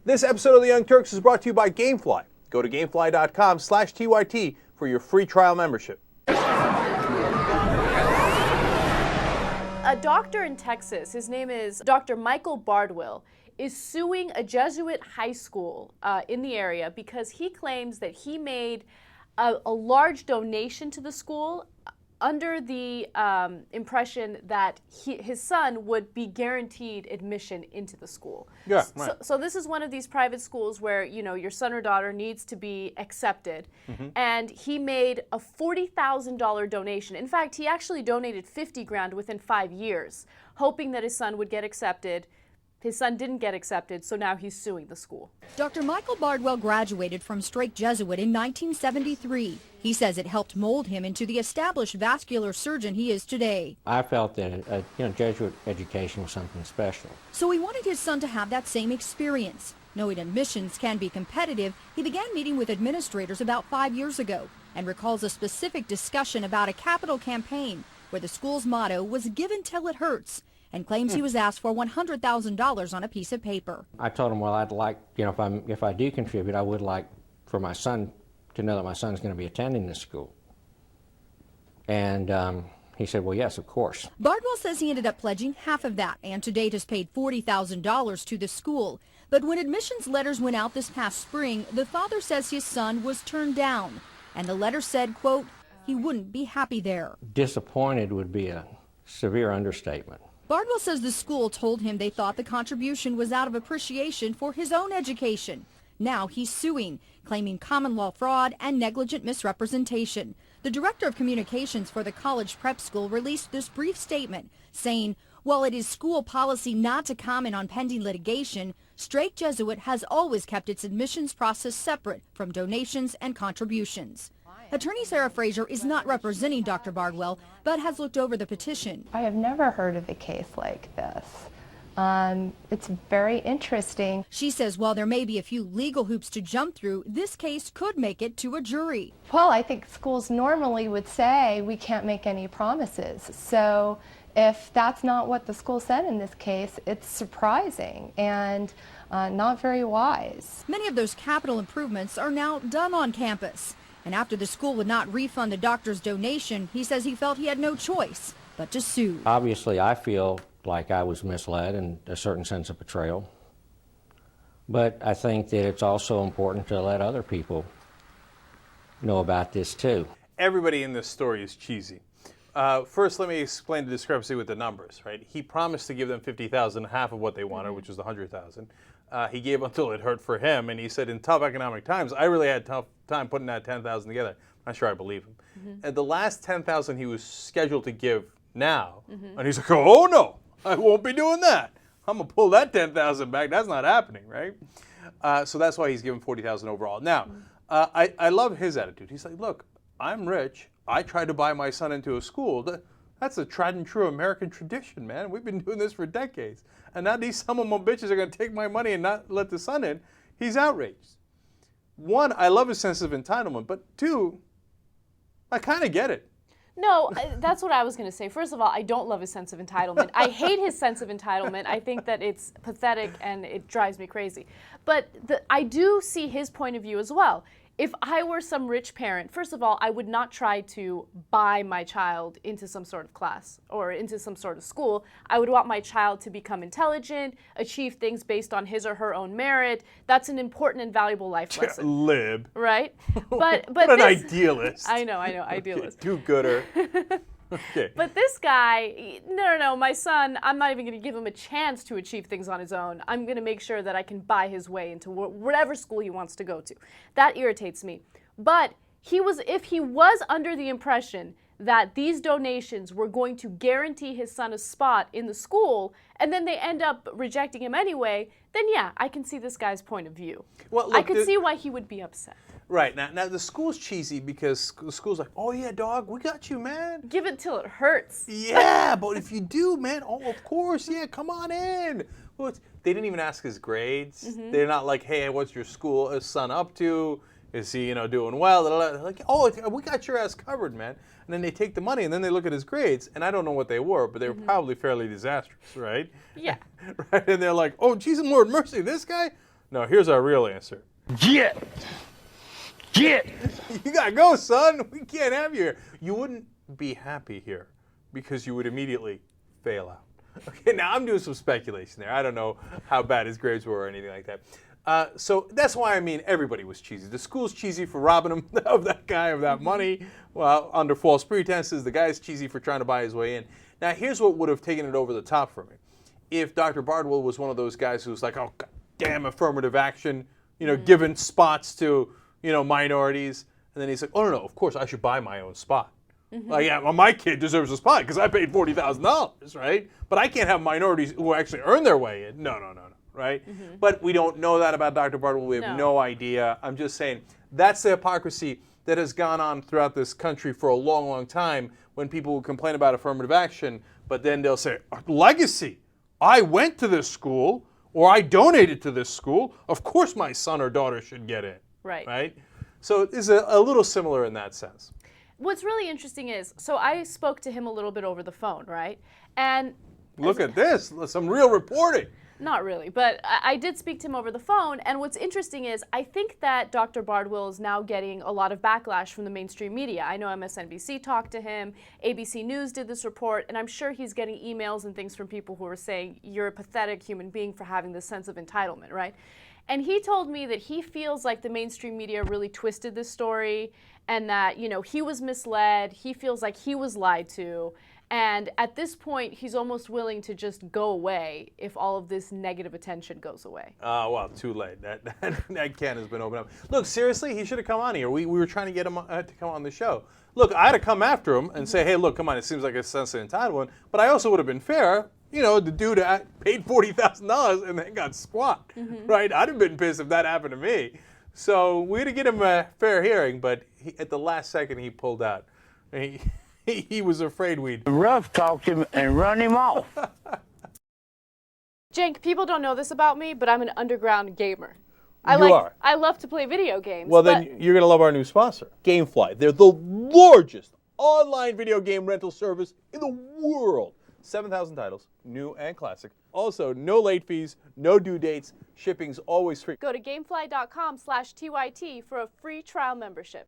This episode of The Young Turks is brought to you by Gamefly. Go to gamefly.com/TYT for your free trial membership. A doctor in Texas, his name is Dr. Michael Bardwil, is suing a Jesuit high school in the area because he claims that he made a large donation to the school under the impression that his son would be guaranteed admission into the school. Yeah, right. So this is one of these private schools where, you know, your son or daughter needs to be accepted. And he made a $40,000 donation. In fact, he actually donated $50,000 within 5 years, hoping that his son would get accepted. His son didn't get accepted, so now he's suing the school. Dr. Michael Bardwil graduated from Strake Jesuit in 1973. He says it helped mold him into the established vascular surgeon he is today. I felt that Jesuit education was something special. So he wanted his son to have that same experience. Knowing admissions can be competitive, he began meeting with administrators about 5 years ago and recalls a specific discussion about a capital campaign where the school's motto was "Given till it hurts," and claims he was asked for $100,000 on a piece of paper. I told him, well, I'd like, if I do contribute, I would like for my son to know that my son's going to be attending this school. And he said, well, yes, of course. Bardwil says he ended up pledging half of that and to date has paid $40,000 to the school. But when admissions letters went out this past spring, the father says his son was turned down. And the letter said, quote, he wouldn't be happy there. Disappointed would be a severe understatement. Bardwil says the school told him they thought the contribution was out of appreciation for his own education. Now he's suing, claiming common law fraud and negligent misrepresentation. The director of communications for the college prep school released this brief statement saying, while it is school policy not to comment on pending litigation, Strake Jesuit has always kept its admissions process separate from donations and contributions. Attorney Sarah Frazier is not representing Dr. Bardwil, but has looked over the petition. I have never heard of a case like this. It's very interesting. She says while there may be a few legal hoops to jump through, this case could make it to a jury. Well, I think schools normally would say we can't make any promises. So if that's not what the school said in this case, it's surprising and not very wise. Many of those capital improvements are now done on campus. And after the school would not refund the doctor's donation, he says he felt he had no choice but to sue. Obviously, I feel like I was misled and a certain sense of betrayal. But I think that it's also important to let other people know about this too. Everybody in this story is cheesy. First, let me explain the discrepancy with the numbers, right? He promised to give them $50,000, half of what they wanted, which was the $100,000. He gave until it hurt for him, and he said, in tough economic times, I really had a tough time putting that $10,000 together. I'm not sure I believe him. And the last $10,000 he was scheduled to give now, and he's like, oh no, I won't be doing that. I'm gonna pull that $10,000 back. That's not happening, right? So that's why he's given $40,000 overall. Now, I love his attitude. He's like, look, I'm rich. I tried to buy my son into a school. That's a tried and true American tradition, man. We've been doing this for decades. And now these some of my bitches are going to take my money and not let the son in. He's outraged. One, I love his sense of entitlement. But two, I kind of get it. No, that's what I was going to say. First of all, I don't love his sense of entitlement. I hate his sense of entitlement. I think that it's pathetic and it drives me crazy. But I do see his point of view as well. If I were some rich parent, first of all, I would not try to buy my child into some sort of class or into some sort of school. I would want my child to become intelligent, achieve things based on his or her own merit. That's an important and valuable life lesson. Lib. Right? But what an idealist. I know, idealist. Do-gooder. Okay. But this guy, no, my son, I'm not even going to give him a chance to achieve things on his own. I'm going to make sure that I can buy his way into whatever school he wants to go to. That irritates me. But if he was under the impression that these donations were going to guarantee his son a spot in the school, and then they end up rejecting him anyway, then yeah, I can see this guy's point of view. Well, look, I could see why he would be upset. Right. Now the school's cheesy because the school's like, oh yeah, dog, we got you, man. Give it till it hurts. Yeah, but if you do, man, oh, of course, yeah, come on in. Well, they didn't even ask his grades. Mm-hmm. They're not like, hey, what's your son up to? Is he, doing well? They're like, oh, we got your ass covered, man. And then they take the money, and then they look at his grades, and I don't know what they were, but they were probably fairly disastrous, right? Yeah. Right, and they're like, oh, Jesus, Lord mercy, this guy? No, here's our real answer. Get! Get! You gotta go, son. We can't have you here. You wouldn't be happy here because you would immediately fail out. Okay, now I'm doing some speculation there. I don't know how bad his grades were or anything like that. So that's why I mean everybody was cheesy. The school's cheesy for robbing him of that guy of that money, well, under false pretenses. The guy's cheesy for trying to buy his way in. Now here's what would have taken it over the top for me. If Dr. Bardwil was one of those guys who was like, oh, God damn affirmative action, giving spots to, minorities. And then he's like, oh, no, of course, I should buy my own spot. Like, yeah, well, my kid deserves a spot because I paid $40,000, right? But I can't have minorities who actually earn their way in. No, right? But we don't know that about Dr. Bardwil. We have no idea. I'm just saying that's the hypocrisy that has gone on throughout this country for a long, long time when people will complain about affirmative action, but then they'll say, legacy. I went to this school or I donated to this school. Of course my son or daughter should get in. Right? So it's a little similar in that sense. What's really interesting is, so I spoke to him a little bit over the phone, right? And look at this, some real reporting. Not really, but I did speak to him over the phone, and what's interesting is I think that Dr. Bardwil is now getting a lot of backlash from the mainstream media. I know MSNBC talked to him, ABC News did this report, and I'm sure he's getting emails and things from people who are saying, you're a pathetic human being for having this sense of entitlement, right? And he told me that he feels like the mainstream media really twisted this story and that, he was misled, he feels like he was lied to, and at this point, he's almost willing to just go away if all of this negative attention goes away. Well, too late. That can has been opened up. Look, seriously, he should have come on here. We were trying to get him to come on the show. Look, I had to come after him and say, hey, look, come on, it seems like a sense of entitlement, but I also would have been fair. The dude paid $40,000 and then got squat, right? I'd have been pissed if that happened to me. So we had to get him a fair hearing, but at the last second he pulled out. He was afraid we'd rough talk him and run him off. Cenk, people don't know this about me, but I'm an underground gamer. I love to play video games. Well, then you're going to love our new sponsor, Gamefly. They're the largest online video game rental service in the world. 7,000 titles, new and classic. Also, no late fees, no due dates. Shipping's always free. Go to gamefly.com/TYT for a free trial membership.